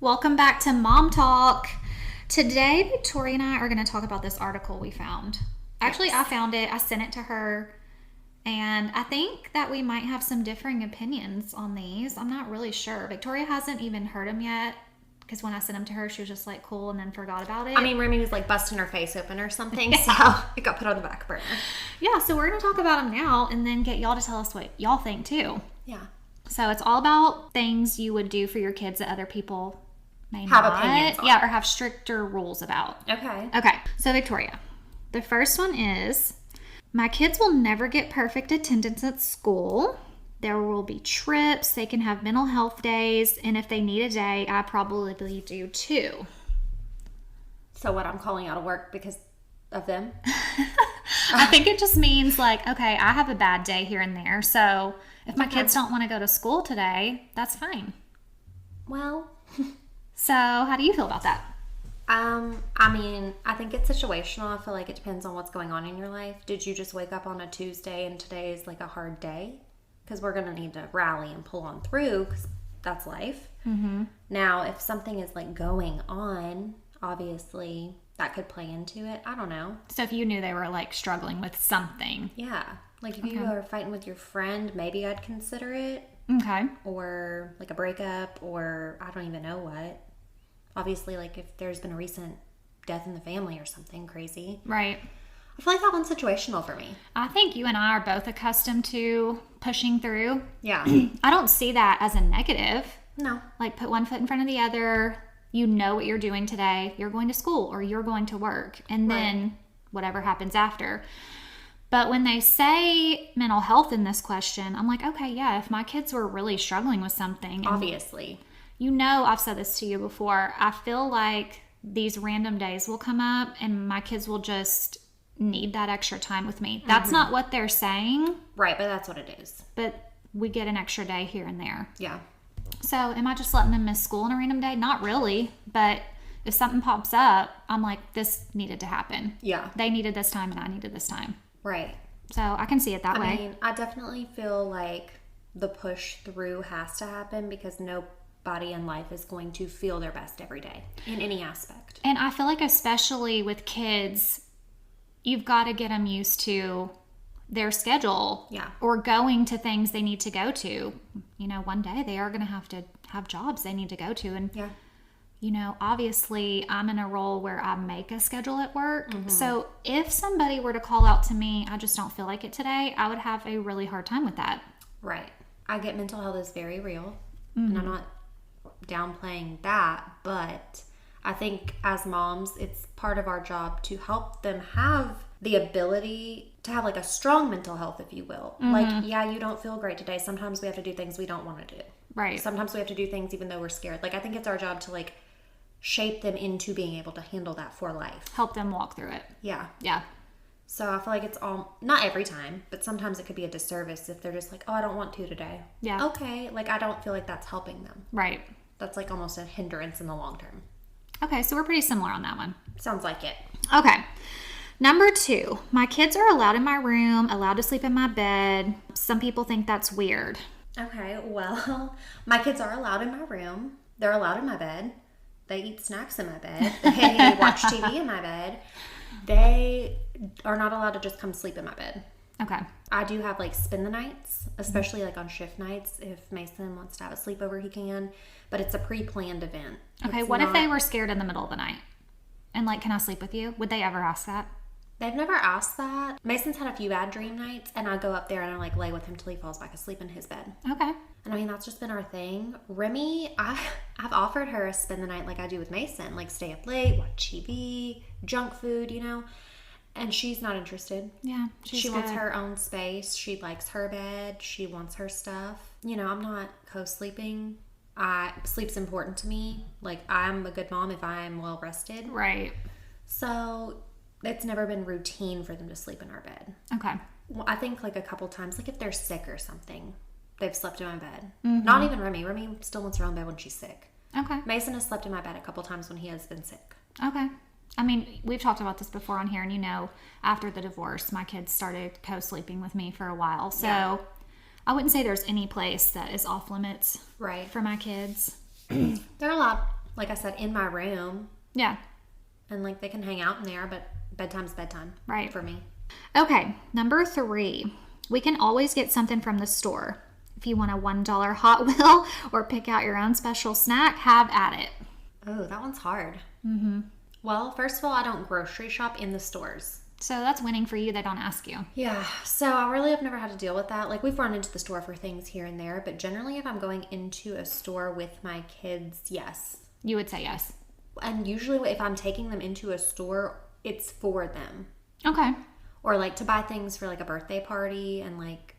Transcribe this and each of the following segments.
Welcome back to Mom Talk. Today, Victoria and I are going to talk about this article we found. Actually, I found it. I sent it to her. And I think that we might have some differing opinions on these. I'm not really sure. Victoria hasn't even heard them yet. Because when I sent them to her, she was just like, cool, and then forgot about it. I mean, Remy was like busting her face open or something, so it got put on the back burner. Yeah, so we're going to talk about them now and then get y'all to tell us what y'all think too. Yeah. So it's all about things you would do for your kids that other people may Have not. opinions on. Yeah, or have stricter rules about. Okay. Okay, so Victoria, the first one is, my kids will never get perfect attendance at school. There will be trips. They can have mental health days. And if they need a day, I probably do too. So what, I'm calling out of work because of them? I think it just means like, okay, I have a bad day here and there. So if my kids don't want to go to school today, that's fine. Well. So how do you feel about that? I mean, I think it's situational. I feel like it depends on what's going on in your life. Did you just wake up on a Tuesday and today is like a hard day? Because we're going to need to rally and pull on through because that's life. Mm-hmm. Now, if something is like going on, obviously that could play into it. I don't know. So if you knew they were like struggling with something. Yeah. Like if you are fighting with your friend, maybe I'd consider it. Okay. Or like a breakup or I don't even know what. Obviously, like if there's been a recent death in the family or something crazy. Right. I feel like that one's situational for me. I think you and I are both accustomed to pushing through. Yeah. I don't see that as a negative. No. Like put one foot in front of the other. You know what you're doing today. You're going to school or you're going to work. And then whatever happens after. But when they say mental health in this question, I'm like, okay, yeah, if my kids were really struggling with something. Obviously. You know, I've said this to you before. I feel like these random days will come up and my kids will just need that extra time with me. That's not what they're saying. Right, but that's what it is. But we get an extra day here and there. Yeah. So am I just letting them miss school on a random day? Not really. But if something pops up, I'm like, this needed to happen. Yeah. They needed this time and I needed this time. Right. So I can see it that way. I mean, I definitely feel like the push through has to happen because nobody in life is going to feel their best every day in any aspect. And I feel like especially with kids, you've got to get them used to their schedule. Yeah. Or going to things they need to go to. You know, one day they are going to have jobs they need to go to. And, you know, obviously I'm in a role where I make a schedule at work. Mm-hmm. So if somebody were to call out to me, I just don't feel like it today, I would have a really hard time with that. Right. I get mental health is very real. Mm-hmm. And I'm not downplaying that, but I think as moms, it's part of our job to help them have the ability to have like a strong mental health, if you will. Mm-hmm. Like, yeah, you don't feel great today. Sometimes we have to do things we don't want to do. Right. Sometimes we have to do things even though we're scared. Like, I think it's our job to like shape them into being able to handle that for life. Help them walk through it. Yeah. Yeah. So I feel like it's all, not every time, but sometimes it could be a disservice if they're just like, oh, I don't want to today. Yeah. Okay. Like, I don't feel like that's helping them. Right. That's like almost a hindrance in the long term. Okay, so we're pretty similar on that one. Sounds like it. Okay. Number 2, my kids are allowed in my room, allowed to sleep in my bed. Some people think that's weird. Okay, well, my kids are allowed in my room. They're allowed in my bed. They eat snacks in my bed. They watch TV in my bed. They are not allowed to just come sleep in my bed. Okay. I do have like spend the nights, especially like on shift nights. If Mason wants to have a sleepover, he can. But it's a pre-planned event. Okay, what if they were scared in the middle of the night? And like, can I sleep with you? Would they ever ask that? They've never asked that. Mason's had a few bad dream nights, and I go up there and I like lay with him till he falls back asleep in his bed. Okay. And I mean, that's just been our thing. Remy, I've offered her a spend the night like I do with Mason, like stay up late, watch TV, junk food, you know. And she's not interested. Yeah, she wants her own space. She likes her bed. She wants her stuff. You know, I'm not co-sleeping. Sleep's important to me. Like, I'm a good mom if I'm well rested. Right. So it's never been routine for them to sleep in our bed. Okay. Well, I think like a couple times, like if they're sick or something, they've slept in my bed. Mm-hmm. Not even Remy. Remy still wants her own bed when she's sick. Okay. Mason has slept in my bed a couple times when he has been sick. Okay. I mean, we've talked about this before on here, and you know, after the divorce, my kids started co-sleeping with me for a while. So I wouldn't say there's any place that is off limits right for my kids. They're allowed. like I said, in my room. Yeah. And like they can hang out in there, but bedtime's bedtime. Right. For me. Okay, number 3. We can always get something from the store. If you want a $1 Hot Wheel or pick out your own special snack, have at it. Oh, that one's hard. Mm-hmm. Well, first of all, I don't grocery shop in the stores. So that's winning for you. They don't ask you. Yeah, so I really have never had to deal with that. Like, we've run into the store for things here and there, but generally if I'm going into a store with my kids, yes. You would say yes. And usually if I'm taking them into a store, it's for them. Okay. Or like to buy things for like a birthday party and like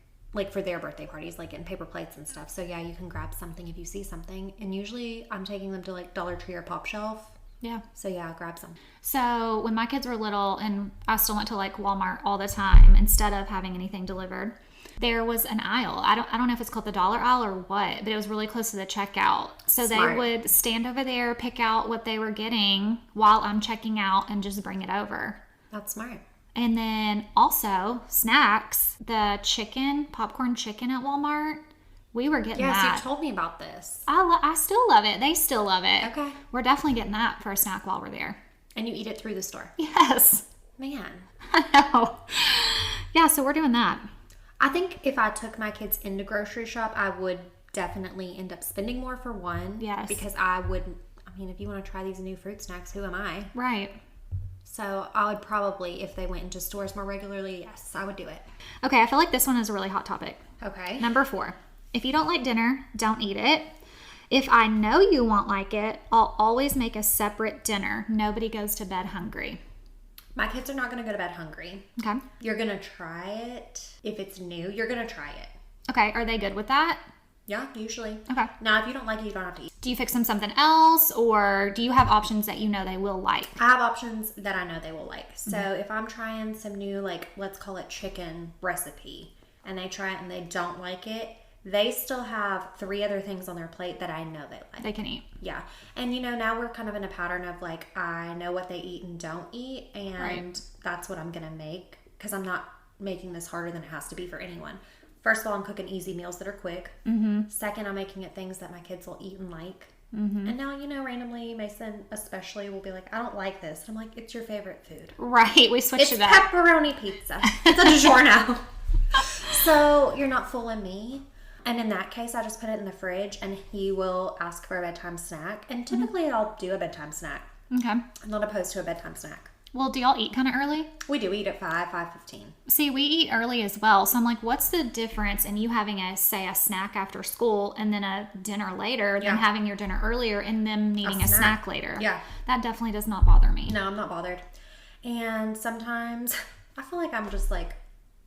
for their birthday parties, like in paper plates and stuff. So yeah, you can grab something if you see something. And usually I'm taking them to like Dollar Tree or Pop Shelf. Yeah. So yeah, grab some. So when my kids were little and I still went to like Walmart all the time instead of having anything delivered, there was an aisle. I don't know if it's called the dollar aisle or what, but it was really close to the checkout. So Smart. they would stand over there, pick out what they were getting while I'm checking out and just bring it over. That's smart. And then also snacks, the popcorn chicken at Walmart. We were getting Yes, that. you told me about this. I still love it. They still love it. Okay. We're definitely getting that for a snack while we're there. And you eat it through the store. Yes. Man. I know. Yeah, so we're doing that. I think if I took my kids into grocery shop, I would definitely end up spending more for one. Yes. Because if you want to try these new fruit snacks, who am I? Right. So I would probably, if they went into stores more regularly, yes, I would do it. Okay, I feel like this one is a really hot topic. Okay. Number 4. If you don't like dinner, don't eat it. If I know you won't like it, I'll always make a separate dinner. Nobody goes to bed hungry. My kids are not going to go to bed hungry. Okay. You're going to try it. If it's new, you're going to try it. Okay, are they good with that? Yeah, usually. Okay. Now, if you don't like it, you don't have to eat. Do you fix them something else, or do you have options that you know they will like? I have options that I know they will like. So if I'm trying some new, like, let's call it chicken recipe, and they try it and they don't like it, they still have 3 other things on their plate that I know they like. They can eat. Yeah. And, now we're kind of in a pattern of, like, I know what they eat and don't eat, and Right. that's what I'm going to make, because I'm not making this harder than it has to be for anyone. First of all, I'm cooking easy meals that are quick. Mm-hmm. Second, I'm making it things that my kids will eat and like. Mm-hmm. And now, randomly, Mason especially will be like, I don't like this. And I'm like, it's your favorite food. Right, we switched It's it up. pepperoni pizza. It's a DiGiorno. So you're not fooling me. And in that case, I just put it in the fridge and he will ask for a bedtime snack. And typically I'll do a bedtime snack. Okay. I'm not opposed to a bedtime snack. Well, do y'all eat kind of early? We do eat at 5:15. See, we eat early as well. So I'm like, what's the difference in you having a snack after school and then a dinner later than having your dinner earlier and them needing a snack later? Yeah. That definitely does not bother me. No, I'm not bothered. And sometimes I feel like I'm just like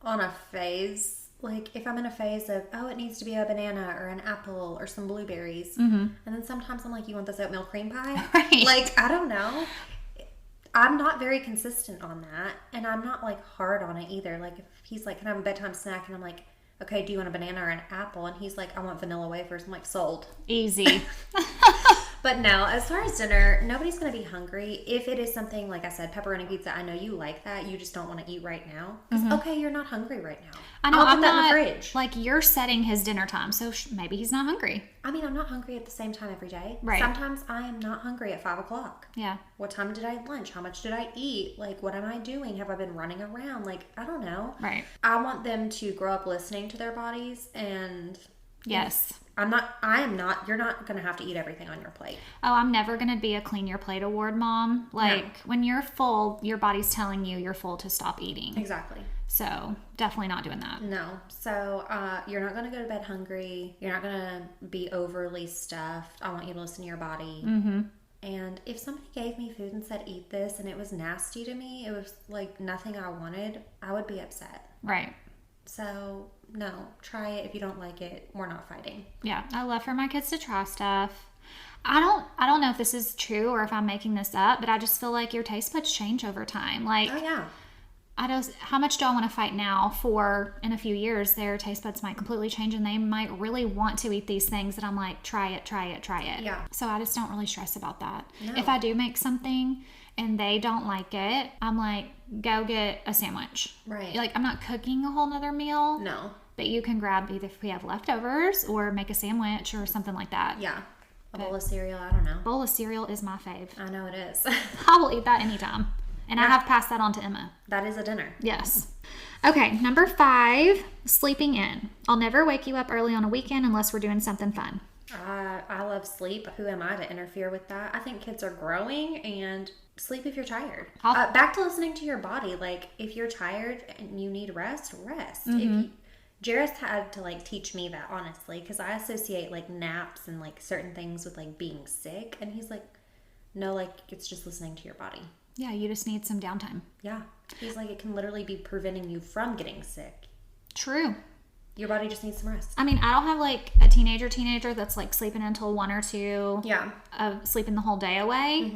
on a phase. Like if I'm in a phase of, it needs to be a banana or an apple or some blueberries. Mm-hmm. And then sometimes I'm like, you want this oatmeal cream pie? Right. Like, I don't know. I'm not very consistent on that. And I'm not like hard on it either. Like if he's like, can I have a bedtime snack? And I'm like, okay, do you want a banana or an apple? And he's like, I want vanilla wafers. I'm like, sold. Easy. But no, as far as dinner, nobody's going to be hungry. If it is something, like I said, pepperoni pizza, I know you like that. You just don't want to eat right now. Because, okay, you're not hungry right now. I know, I'll I'm put that not, in the fridge. like, you're setting his dinner time, so maybe he's not hungry. I mean, I'm not hungry at the same time every day. Right. Sometimes I am not hungry at 5 o'clock. Yeah. What time did I eat lunch? How much did I eat? Like, what am I doing? Have I been running around? Like, I don't know. Right. I want them to grow up listening to their bodies, and Yes. you're not going to have to eat everything on your plate. Oh, I'm never going to be a clean your plate award mom. Like, when you're full, your body's telling you you're full to stop eating. Exactly. So, definitely not doing that. No. So, you're not going to go to bed hungry. You're not going to be overly stuffed. I want you to listen to your body. Mm-hmm. And if somebody gave me food and said, eat this, and it was nasty to me, it was like nothing I wanted, I would be upset. Right. So, no, try it. If you don't like it, we're not fighting. Yeah, I love for my kids to try stuff. I don't know if this is true or if I'm making this up, but I just feel like your taste buds change over time. Like, Oh, yeah. how much do I want to fight now for in a few years their taste buds might completely change and they might really want to eat these things that I'm like, try it. Yeah. So I just don't really stress about that. No. If I do make something and they don't like it, I'm like, go get a sandwich. Right. Like, I'm not cooking a whole nother meal. No. But you can grab either if we have leftovers or make a sandwich or something like that. Yeah. A bowl of cereal, I don't know. Bowl of cereal is my fave. I know it is. I will eat that anytime. And I have passed that on to Emma. That is a dinner. Yes. Okay, number 5, sleeping in. I'll never wake you up early on a weekend unless we're doing something fun. I love sleep. Who am I to interfere with that? I think kids are growing, and sleep if you're tired. Back to listening to your body. Like, if you're tired and you need rest, rest. Jairus had to like teach me that, honestly, because I associate like naps and like certain things with like being sick, and he's like, no, like it's just listening to your body. Yeah, you just need some downtime. Yeah, he's like, it can literally be preventing you from getting sick. True. Your body just needs some rest. I mean, I don't have like a teenager that's like sleeping until 1 or 2. Yeah. Of sleeping the whole day away.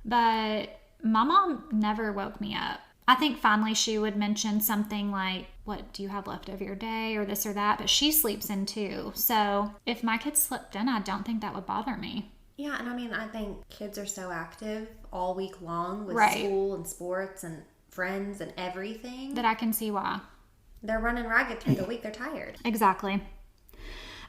But my mom never woke me up. I think finally she would mention something like, what do you have left of your day or this or that? But she sleeps in too. So if my kids slept in, I don't think that would bother me. Yeah, and I mean, I think kids are so active all week long with Right. school and sports and friends and everything. That I can see why. They're running ragged through the week. They're tired. Exactly.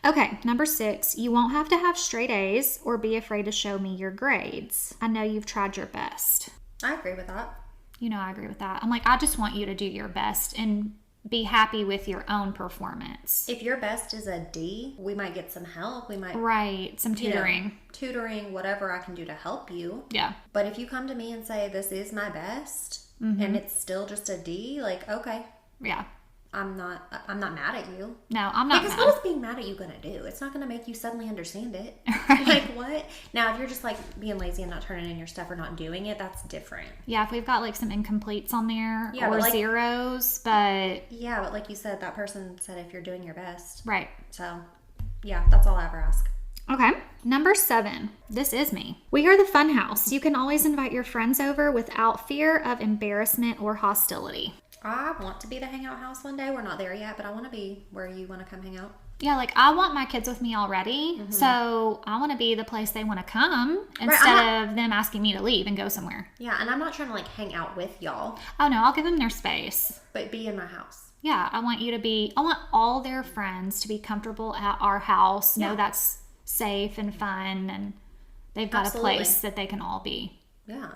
Okay, number 6, you won't have to have straight A's or be afraid to show me your grades. I know you've tried your best. I agree with that. You know, I agree with that. I'm like, I just want you to do your best and be happy with your own performance. If your best is a D, we might get some help. We might, Right, some tutoring. tutoring, whatever I can do to help you. Yeah. But if you come to me and say, this is my best, and it's still just a D, like, okay, Yeah. I'm not mad at you. No, I'm not Because mad. what is being mad at you gonna do? It's not gonna make you suddenly understand it. Right. Like, what? Now, if you're just like being lazy and not turning in your stuff or not doing it, that's different. Yeah, if we've got like some incompletes on there Yeah, or but, like- zeros, but Yeah, but like you said, that person said if you're doing your best. right. So, yeah, that's all I ever ask. Okay. Number 7. This is me. We are the fun house. You can always invite your friends over without fear of embarrassment or hostility. I want to be the hangout house one day. We're not there yet, but I want to be where you want to come hang out. Yeah, like I want my kids with me already. So I want to be the place they want to come instead I'm of them asking me to leave and go somewhere. Yeah, and I'm not trying to like hang out with y'all, Oh no, I'll give them their space. but be in my house. Yeah, I want all their friends to be comfortable at our house, know Yeah. that's safe and fun, and they've got Absolutely. a place that they can all be. Yeah.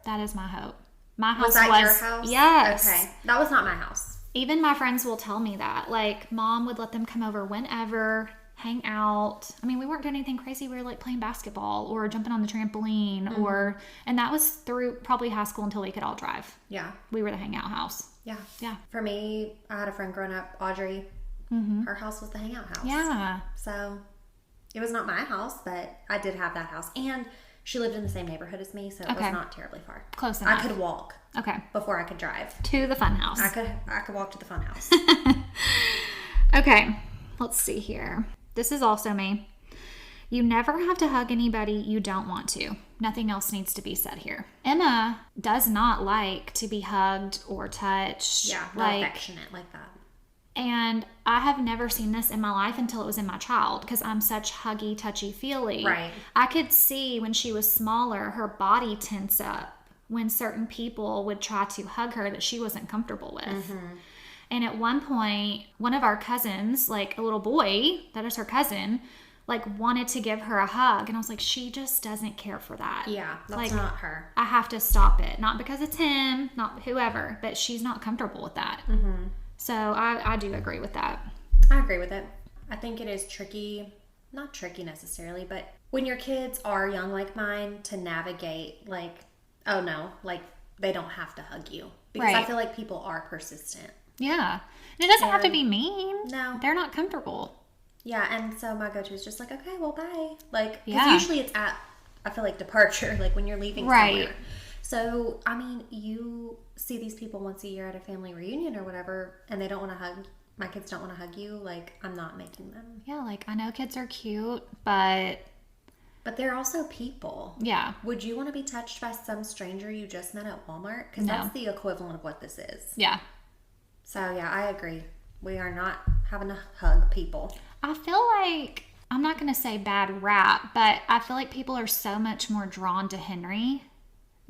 That is my hope. My house Was that your house? Yes. Okay. That was not my house. Even my friends will tell me that. Like, mom would let them come over whenever, hang out. I mean, we weren't doing anything crazy. We were like playing basketball or jumping on the trampoline and that was through probably high school until we could all drive. Yeah. We were the hangout house. Yeah. Yeah. For me, I had a friend growing up, Audrey. Her house was the hangout house. Yeah. So it was not my house, but I did have that house. And she lived in the same neighborhood as me, so it Okay. was not terribly far. Close enough. I could walk Okay. before I could drive. To the fun house. I could walk to the fun house. Okay. Let's see here. This is also me. You never have to hug anybody you don't want to. Nothing else needs to be said here. Emma does not like to be hugged or touched. Yeah, not affectionate like that. And I have never seen this in my life until it was in my child because I'm such huggy, touchy-feely. Right. I could see when she was smaller, her body tense up when certain people would try to hug her that she wasn't comfortable with. And at one point, one of our cousins, like a little boy, that is her cousin, like wanted to give her a hug. And I was like, she just doesn't care for that. Yeah, that's Like, not her. I have to stop it. Not because it's him, not whoever, but she's not comfortable with that. So I do agree with that. I agree with it. I think it is tricky, not tricky necessarily, but when your kids are young like mine, to navigate like, oh no, like they don't have to hug you. Because I Right. feel like people are persistent. Yeah. And it doesn't have to And- be mean. No. They're not comfortable. Yeah, and so my go-to is just like, okay, well, bye. Like, because Yeah. usually it's at, I feel like, departure, like when you're leaving Right. somewhere. So, I mean, you see these people once a year at a family reunion or whatever, and they don't want to hug, my kids don't want to hug you, like, I'm not making them. Yeah, like I know kids are cute, but But they're also people. yeah. Would you want to be touched by some stranger you just met at Walmart? Because No. that's the equivalent of what this is. Yeah. So, yeah, I agree. We are not having to hug people. I feel like I'm not going to say bad rap, but I feel like people are so much more drawn to Henry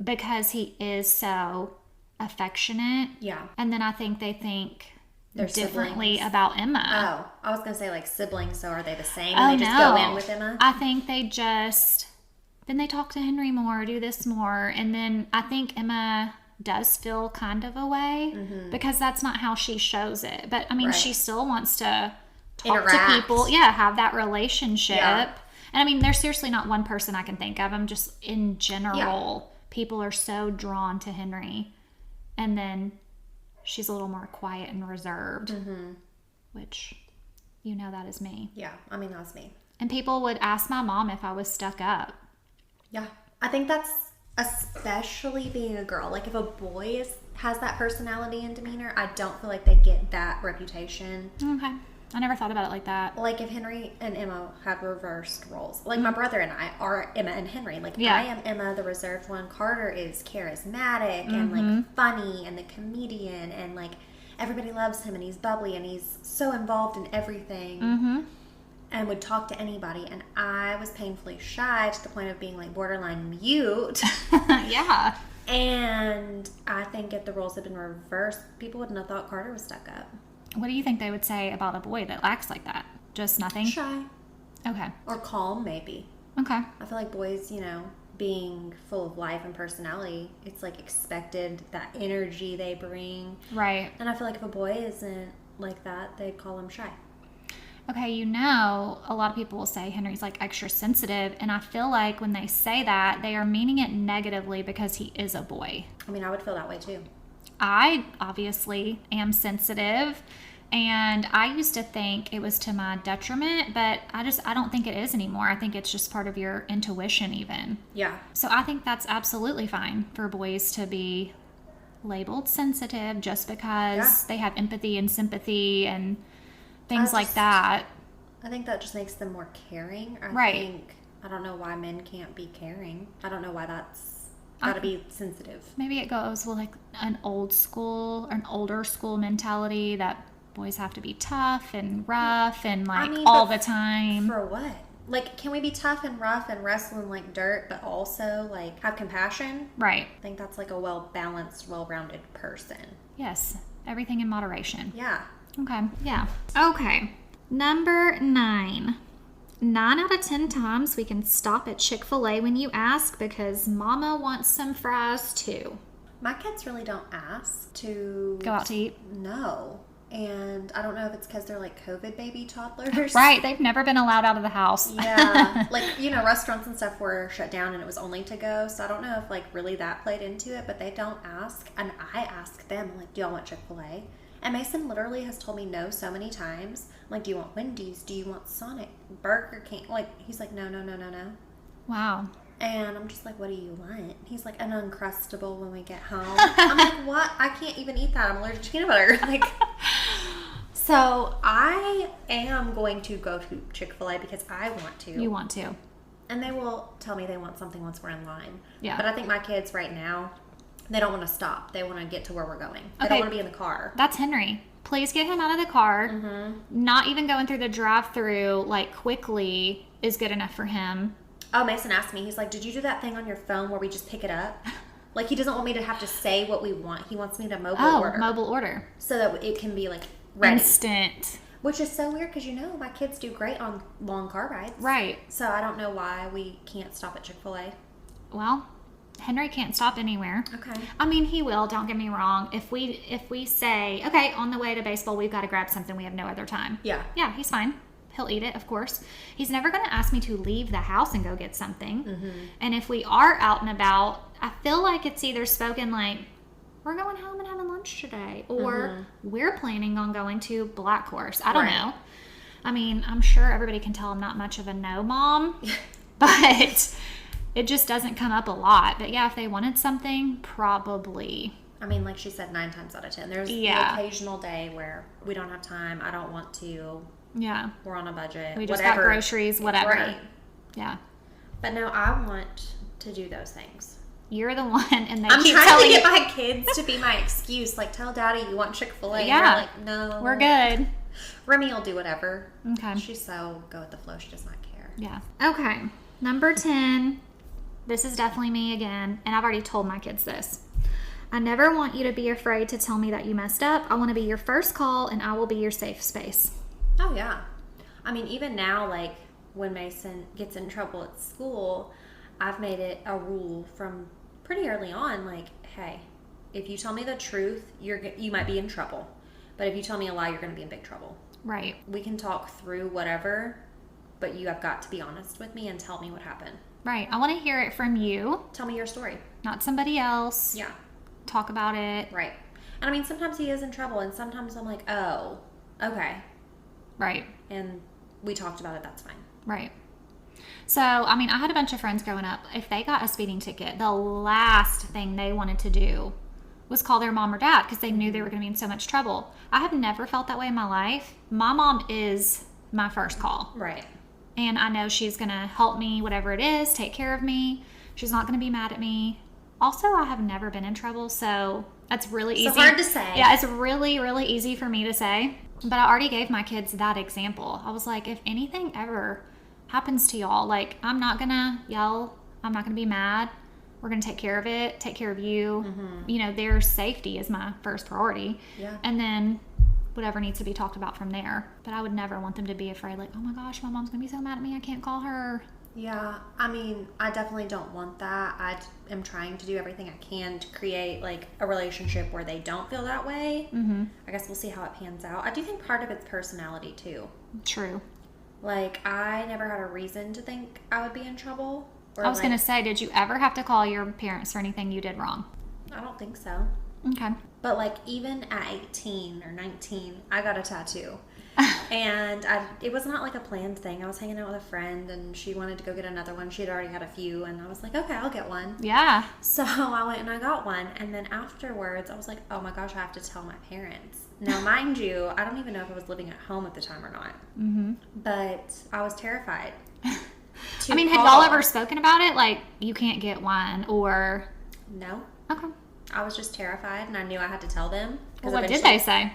because he is so affectionate. Yeah. And then I think they think Their differently siblings. about Emma. Oh, I was gonna say like siblings. So are they the same? Oh, And they just no. go in with Emma. I think then they talk to Henry more, do this more, and then I think Emma does feel kind of a way because that's not how she shows it. But I mean, Right. she still wants to talk Interact. to people, have that relationship. Yeah. And I mean, there's seriously not one person I can think of. I'm just in general, people are so drawn to Henry, and then she's a little more quiet and reserved, which that is me. Yeah, I mean that's me. And people would ask my mom if I was stuck up. Yeah, I think that's especially being a girl. Like if a boy has that personality and demeanor, I don't feel like they get that reputation. Okay. I never thought about it like that. Like if Henry and Emma have reversed roles. Like my brother and I are Emma and Henry. Like Yeah. I am Emma, the reserved one. Carter is charismatic and like funny and the comedian and like everybody loves him and he's bubbly and he's so involved in everything. And would talk to anybody, and I was painfully shy to the point of being like borderline mute. Yeah. And I think if the roles had been reversed, people wouldn't have thought Carter was stuck up. What do you think they would say about a boy that acts like that? Just nothing? Shy. Okay. Or calm, maybe. Okay. I feel like boys, being full of life and personality, it's like expected, that energy they bring. Right. And I feel like if a boy isn't like that, they'd call him shy. Okay, a lot of people will say Henry's like extra sensitive, and I feel like when they say that, they are meaning it negatively because he is a boy. I mean, I would feel that way too. I obviously am sensitive, and I used to think it was to my detriment, but I don't think it is anymore. I think it's just part of your intuition even. Yeah. So I think that's absolutely fine for boys to be labeled sensitive just because they have empathy and sympathy and things like that. I think that just makes them more caring. I don't know why men can't be caring. I don't know why that's got to be sensitive. Maybe it goes with like an older school mentality that boys have to be tough and rough and all the time. For what? Like, can we be tough and rough and wrestle in like dirt, but also like have compassion? Right. I think that's like a well-balanced, well-rounded person. Yes. Everything in moderation. Yeah. Okay. Yeah. Okay. Number 9. 9 out of 10 times we can stop at Chick-fil-A when you ask because Mama wants some fries too. My kids really don't ask to Go out to eat? No. And I don't know if it's because they're like COVID baby toddlers. Right. They've never been allowed out of the house. Yeah. Like, restaurants and stuff were shut down and it was only to go. So I don't know if like really that played into it, but they don't ask. And I ask them, like, do y'all want Chick-fil-A? And Mason literally has told me no so many times. I'm like, do you want Wendy's? Do you want Sonic? Burger King? Like, he's like, no. Wow. And I'm just like, what do you want? He's like, an Uncrustable when we get home. I'm like, what? I can't even eat that. I'm allergic to peanut butter. Like, so I am going to go to Chick-fil-A because I want to. You want to. And they will tell me they want something once we're in line. Yeah. But I think my kids right now, they don't want to stop. They want to get to where we're going. They don't want to be in the car. That's Henry. Please get him out of the car. Not even going through the drive-thru like quickly is good enough for him. Oh, Mason asked me. He's like, did you do that thing on your phone where we just pick it up? Like, he doesn't want me to have to say what we want. He wants me to mobile order. Mobile order. So that it can be, like, ready. Instant. Which is so weird because, my kids do great on long car rides. Right. So I don't know why we can't stop at Chick-fil-A. Well, Henry can't stop anywhere. Okay. I mean, he will. Don't get me wrong. If we say, okay, on the way to baseball, we've got to grab something. We have no other time. Yeah. Yeah, he's fine. He'll eat it, of course. He's never going to ask me to leave the house and go get something. And if we are out and about, I feel like it's either spoken like, we're going home and having lunch today, or we're planning on going to Black Horse. I don't know. I mean, I'm sure everybody can tell I'm not much of a no mom, but it just doesn't come up a lot. But yeah, if they wanted something, probably. I mean, like she said, 9 times out of 10. There's the occasional day where we don't have time. I don't want to. Yeah. We're on a budget. We just got groceries, whatever. Right. Yeah. But no, I want to do those things. You're the one, and I'm trying to get my kids to be my excuse. Like, tell Daddy you want Chick-fil-A. Yeah. We're like, no. We're good. Remy will do whatever. Okay. She's so go with the flow. She does not care. Yeah. Okay. Number 10. This is definitely me again, and I've already told my kids this. I never want you to be afraid to tell me that you messed up. I want to be your first call, and I will be your safe space. Oh, yeah. I mean, even now, like, when Mason gets in trouble at school, I've made it a rule from pretty early on, like, hey, if you tell me the truth, you might be in trouble. But if you tell me a lie, you're going to be in big trouble. Right. We can talk through whatever, but you have got to be honest with me and tell me what happened. Right. I want to hear it from you. Tell me your story. Not somebody else. Yeah. Talk about it. Right. And I mean, sometimes he is in trouble, and sometimes I'm like, oh, okay. Right. And we talked about it, that's fine. Right. So, I mean, I had a bunch of friends growing up. If they got a speeding ticket, the last thing they wanted to do was call their mom or dad because they knew they were going to be in so much trouble. I have never felt that way in my life. My mom is my first call. Right. And I know she's going to help me, whatever it is, take care of me. She's not going to be mad at me. Also, I have never been in trouble, so that's really easy. So hard to say. Yeah, it's really, really easy for me to say. But I already gave my kids that example. I was like, if anything ever happens to y'all, like, I'm not going to yell. I'm not going to be mad. We're going to take care of it, take care of you. Mm-hmm. You know, their safety is my first priority. Yeah. And then whatever needs to be talked about from there. But I would never want them to be afraid, like, oh my gosh, my mom's going to be so mad at me, I can't call her. Yeah, I mean, I definitely don't want that. I am trying to do everything I can to create, like, a relationship where they don't feel that way. Mm-hmm. I guess we'll see how it pans out. I do think part of it's personality, too. True. Like, I never had a reason to think I would be in trouble. Or I was going to say, did you ever have to call your parents for anything you did wrong? I don't think so. Okay. But, like, even at 18 or 19, I got a tattoo. And it was not like a planned thing. I was hanging out with a friend and she wanted to go get another one. She had already had a few and I was like, okay, I'll get one. Yeah. So I went and I got one. And then afterwards, I was like, oh my gosh, I have to tell my parents. Now, mind you, I don't even know if I was living at home at the time or not. Mm-hmm. But I was terrified. I mean, had y'all ever spoken about it? Like, you can't get one or... No. Okay. I was just terrified and I knew I had to tell them. Well, what did they say?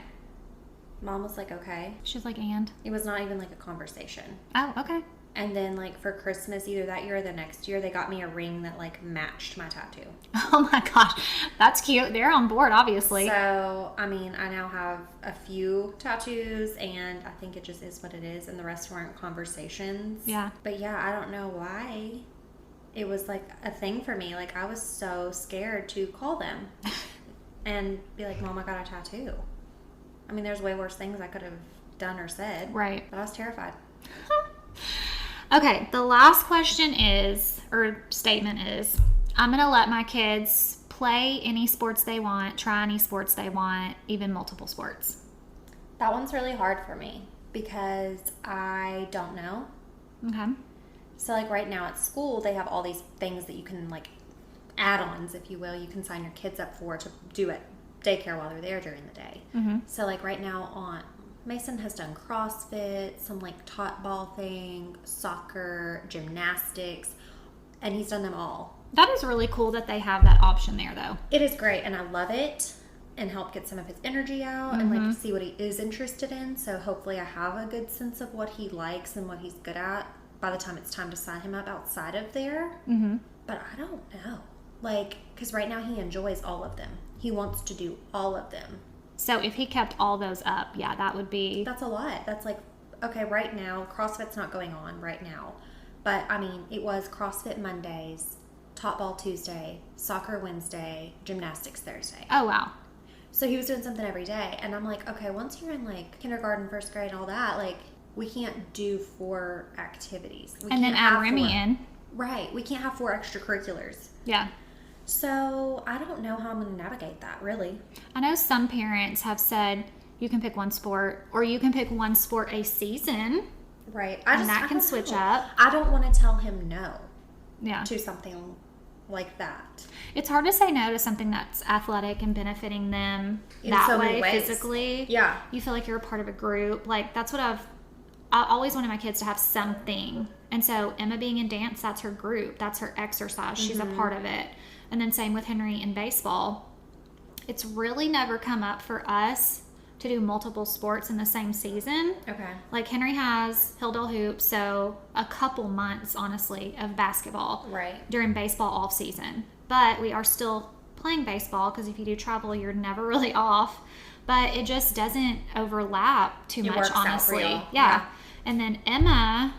Mom was like, okay. She's like, and? It was not even like a conversation. Oh, okay. And then, like, for Christmas, either that year or the next year, they got me a ring that, like, matched my tattoo. Oh, my gosh. That's cute. They're on board, obviously. So, I mean, I now have a few tattoos, and I think it just is what it is, and the rest weren't conversations. Yeah. But, yeah, I don't know why it was, like, a thing for me. Like, I was so scared to call them and be like, Mom, I got a tattoo. I mean, there's way worse things I could have done or said. Right. But I was terrified. Okay, the last question is, or statement is, I'm going to let my kids play any sports they want, try any sports they want, even multiple sports. That one's really hard for me because I don't know. Okay. So, like, right now at school, they have all these things that you can, like, add-ons, if you will, you can sign your kids up for to do at daycare while they're there during the day. Mm-hmm. So, like, right now Mason has done CrossFit, some, like, tot ball thing, soccer, gymnastics, and he's done them all. That is really cool that they have that option there, though. It is great, and I love it, and help get some of his energy out and, like, see what he is interested in. So, hopefully I have a good sense of what he likes and what he's good at by the time it's time to sign him up outside of there. Mm-hmm. But I don't know. Like, because right now he enjoys all of them. He wants to do all of them. So if he kept all those up, yeah, that would be... That's a lot. That's like, okay, right now, CrossFit's not going on right now. But, I mean, it was CrossFit Mondays, tot ball Tuesday, soccer Wednesday, gymnastics Thursday. Oh, wow. So he was doing something every day. And I'm like, okay, once you're in, like, kindergarten, first grade, and all that, like, we can't do 4 activities. And then add Remy in. Right. We can't have 4 extracurriculars. Yeah. So I don't know how I'm going to navigate that, really. I know some parents have said you can pick one sport or you can pick one sport a season. Right. And that can switch up. I don't want to tell him no Yeah. to something like that. It's hard to say no to something that's athletic and benefiting them In that so many way ways. physically. Yeah. You feel like you're a part of a group. Like, that's what I always wanted my kids to have something. And so Emma being in dance, that's her group. That's her exercise. She's a part of it. And then same with Henry in baseball. It's really never come up for us to do multiple sports in the same season. Okay. Like, Henry has Hilldale Hoops, so a couple months, honestly, of basketball Right. during baseball off season. But we are still playing baseball, because if you do travel, you're never really off. But it just doesn't overlap too much, works out for honestly. you. Yeah. And then Emma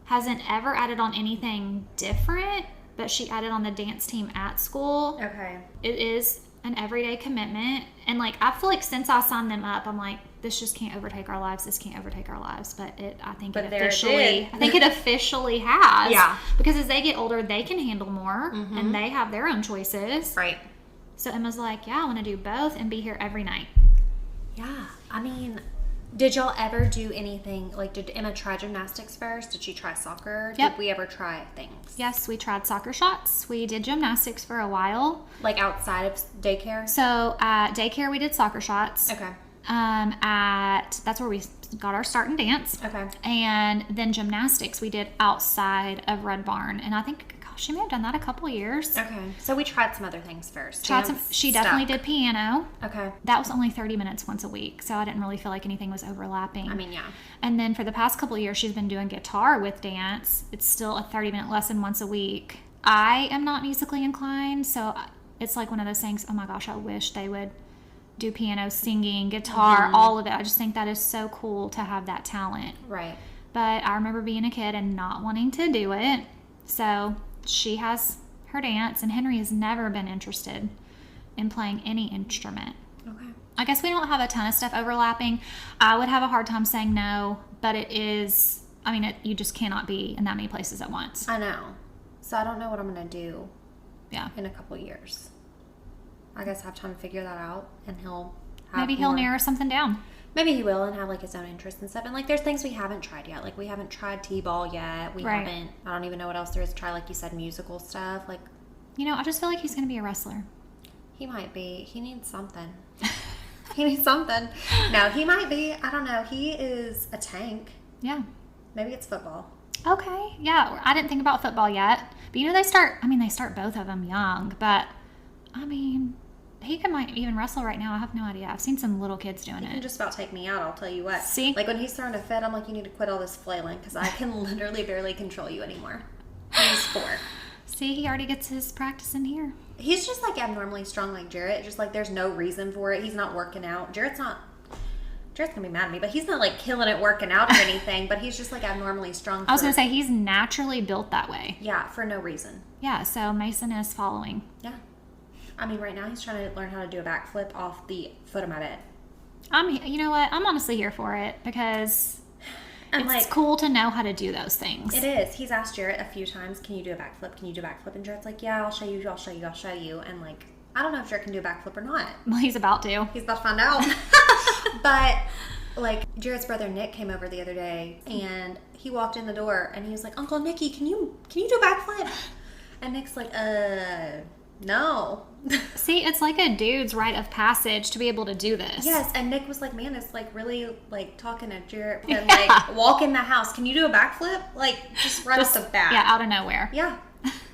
hasn't ever added on anything different, but she added on the dance team at school. Okay. It is an everyday commitment. And like, I feel like since I signed them up, I'm like, this just can't overtake our lives. This can't overtake our lives. But I think it officially has. Yeah. Because as they get older, they can handle more and they have their own choices. Right. So Emma's like, yeah, I want to do both and be here every night. Yeah. I mean, did y'all ever do anything, like, did Emma try gymnastics first? Did she try soccer? Yep. Did we ever try things? Yes, we tried soccer shots. We did gymnastics for a while. Like outside of daycare? So at daycare, we did soccer shots. Okay. That's where we got our start in dance. Okay. And then gymnastics we did outside of Red Barn. And I think, gosh, she may have done that a couple of years. Okay. So we tried some other things first. She definitely did piano. Okay. That was only 30 minutes once a week, so I didn't really feel like anything was overlapping. I mean, yeah. And then for the past couple of years, she's been doing guitar with dance. It's still a 30-minute lesson once a week. I am not musically inclined, so it's like one of those things, oh my gosh, I wish they would do piano, singing, guitar, all of it. I just think that is so cool to have that talent. Right. But I remember being a kid and not wanting to do it. So she has her dance, and Henry has never been interested in playing any instrument. Okay. I guess we don't have a ton of stuff overlapping. I would have a hard time saying no, but it is, I mean, you just cannot be in that many places at once. I know. So I don't know what I'm going to do in a couple years. I guess I have time to figure that out, and Maybe he'll narrow something down. Maybe he will, and have like his own interests and stuff. And like, there's things we haven't tried yet. Like, we haven't tried t-ball yet. We haven't. I don't even know what else there is to try. Like you said, musical stuff. Like, I just feel like he's going to be a wrestler. He might be. He needs something. He needs something. No, he might be. I don't know. He is a tank. Yeah. Maybe it's football. Okay. Yeah. I didn't think about football yet. But they start both of them young. But I mean, he might even wrestle right now. I have no idea. I've seen some little kids doing He it. can just about take me out, I'll tell you what. See? Like, when he's throwing a fit, I'm like, you need to quit all this flailing, because I can literally barely control you anymore. He's 4. See, he already gets his practice in here. He's just, like, abnormally strong like Jarrett. Just, like, there's no reason for it. He's not working out. Jarrett's going to be mad at me, but he's not, like, killing it working out or anything, but he's just, like, abnormally strong. I was going to say, he's naturally built that way. Yeah, for no reason. Yeah, so Mason is following. Yeah. I mean, right now he's trying to learn how to do a backflip off the foot of my bed. You know what? I'm honestly here for it, because it's cool to know how to do those things. It is. He's asked Jarrett a few times, can you do a backflip? Can you do a backflip? And Jarrett's like, yeah, I'll show you. And like, I don't know if Jarrett can do a backflip or not. Well, he's about to. He's about to find out. But like, Jarrett's brother Nick came over the other day, and he walked in the door and he was like, Uncle Nicky, can you do a backflip? And Nick's like, no. See, it's like a dude's rite of passage to be able to do this. Yes, and Nick was like, man, it's like really like talking to Jarrett and like walk in the house. Can you do a backflip? Like, just off the bat. Yeah, out of nowhere. Yeah.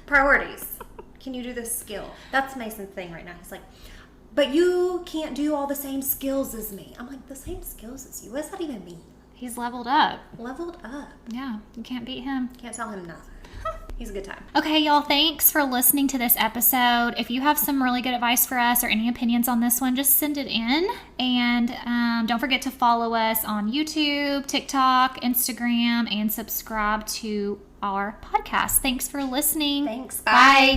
Priorities. Can you do this skill? That's Mason's thing right now. He's like, but you can't do all the same skills as me. I'm like, the same skills as you? What does that even mean? He's leveled up. Leveled up. Yeah, you can't beat him. Can't tell him nothing. He's a good time. Okay, y'all, thanks for listening to this episode. If you have some really good advice for us or any opinions on this one, just send it in. And don't forget to follow us on YouTube, TikTok, Instagram, and subscribe to our podcast. Thanks for listening. Thanks. Bye.